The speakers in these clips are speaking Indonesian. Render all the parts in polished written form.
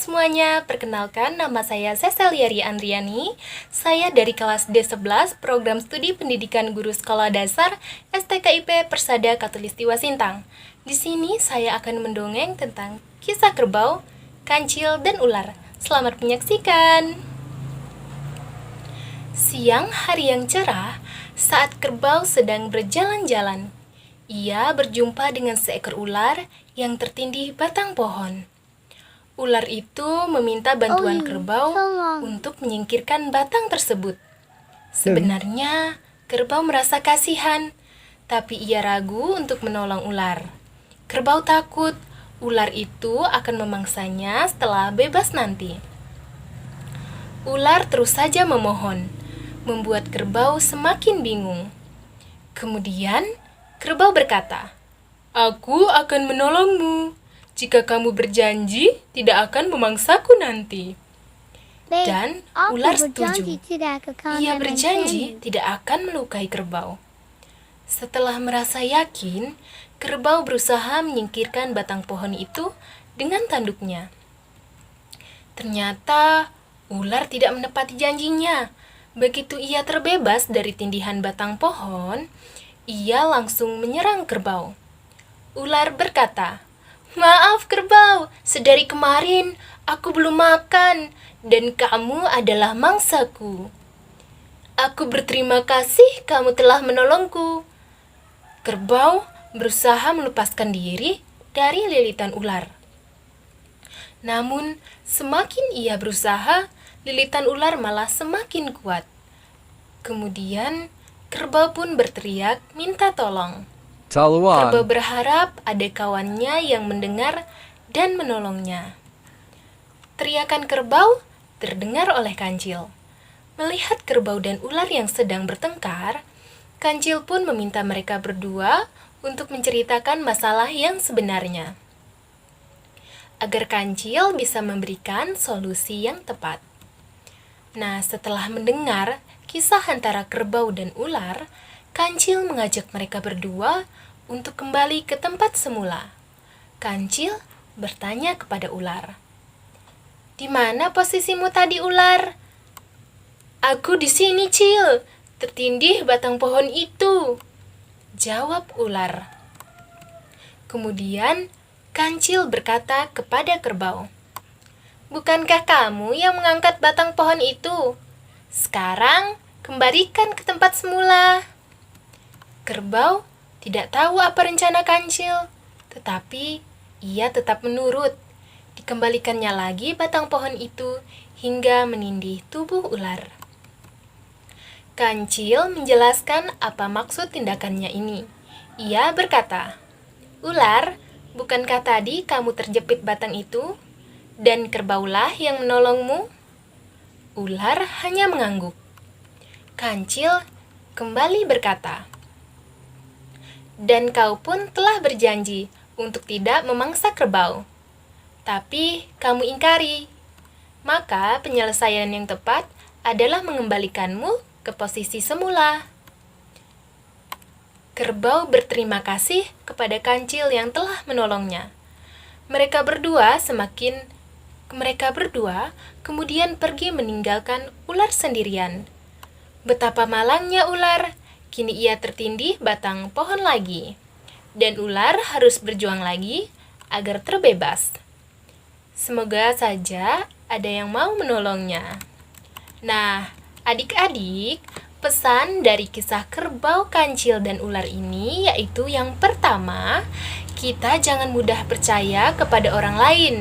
semuanya, perkenalkan nama saya Ceciliari Andriani. Saya dari kelas D11 Program Studi Pendidikan Guru Sekolah Dasar STKIP Persada Katulistiwa Sintang. Di sini saya akan mendongeng tentang kisah kerbau, kancil, dan ular. Selamat menyaksikan. Siang hari yang cerah, saat kerbau sedang berjalan-jalan, ia berjumpa dengan seekor ular yang tertindih batang pohon. Ular itu meminta bantuan kerbau untuk menyingkirkan batang tersebut. Sebenarnya, kerbau merasa kasihan, tapi ia ragu untuk menolong ular. Kerbau takut ular itu akan memangsanya setelah bebas nanti. Ular terus saja memohon, membuat kerbau semakin bingung. Kemudian, kerbau berkata, "Aku akan menolongmu jika kamu berjanji tidak akan memangsaku nanti." Dan ular setuju. Ia berjanji tidak akan melukai kerbau. Setelah merasa yakin, kerbau berusaha menyingkirkan batang pohon itu dengan tanduknya. Ternyata ular tidak menepati janjinya. Begitu ia terbebas dari tindihan batang pohon, ia langsung menyerang kerbau. Ular berkata, "Maaf kerbau, sedari kemarin aku belum makan dan kamu adalah mangsaku. Aku berterima kasih kamu telah menolongku." Kerbau berusaha melepaskan diri dari lilitan ular. Namun, semakin ia berusaha, lilitan ular malah semakin kuat. Kemudian, kerbau pun berteriak minta tolong. Kerbau berharap ada kawannya yang mendengar dan menolongnya. Teriakan kerbau terdengar oleh kancil. Melihat kerbau dan ular yang sedang bertengkar, kancil pun meminta mereka berdua untuk menceritakan masalah yang sebenarnya, agar kancil bisa memberikan solusi yang tepat. Nah, setelah mendengar kisah antara kerbau dan ular, kancil mengajak mereka berdua untuk kembali ke tempat semula. Kancil bertanya kepada ular, "Di mana posisimu tadi, ular?" "Aku di sini, Cil, tertindih batang pohon itu," jawab ular. Kemudian kancil berkata kepada kerbau, "Bukankah kamu yang mengangkat batang pohon itu? Sekarang kembalikan ke tempat semula." Kerbau tidak tahu apa rencana kancil, tetapi ia tetap menurut. Dikembalikannya lagi batang pohon itu hingga menindih tubuh ular. Kancil menjelaskan apa maksud tindakannya ini. Ia berkata, "Ular, bukankah tadi kamu terjepit batang itu? Dan kerbaulah yang menolongmu?" Ular hanya mengangguk. Kancil kembali berkata, "Dan kau pun telah berjanji untuk tidak memangsa kerbau. Tapi kamu ingkari. Maka penyelesaian yang tepat adalah mengembalikanmu ke posisi semula." Kerbau berterima kasih kepada kancil yang telah menolongnya. Mereka berdua kemudian pergi meninggalkan ular sendirian. Betapa malangnya ular, kini ia tertindih batang pohon lagi. Dan ular harus berjuang lagi agar terbebas. Semoga saja ada yang mau menolongnya. Nah, adik-adik, pesan dari kisah kerbau, kancil, dan ular ini yaitu yang pertama, kita jangan mudah percaya kepada orang lain,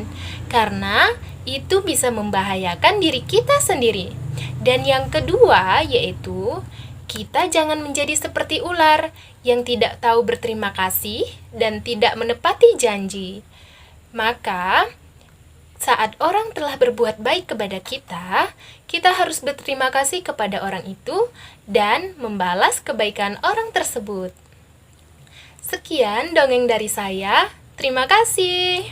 karena itu bisa membahayakan diri kita sendiri. Dan yang kedua yaitu, kita jangan menjadi seperti ular yang tidak tahu berterima kasih dan tidak menepati janji. Maka, saat orang telah berbuat baik kepada kita, kita harus berterima kasih kepada orang itu dan membalas kebaikan orang tersebut. Sekian dongeng dari saya. Terima kasih.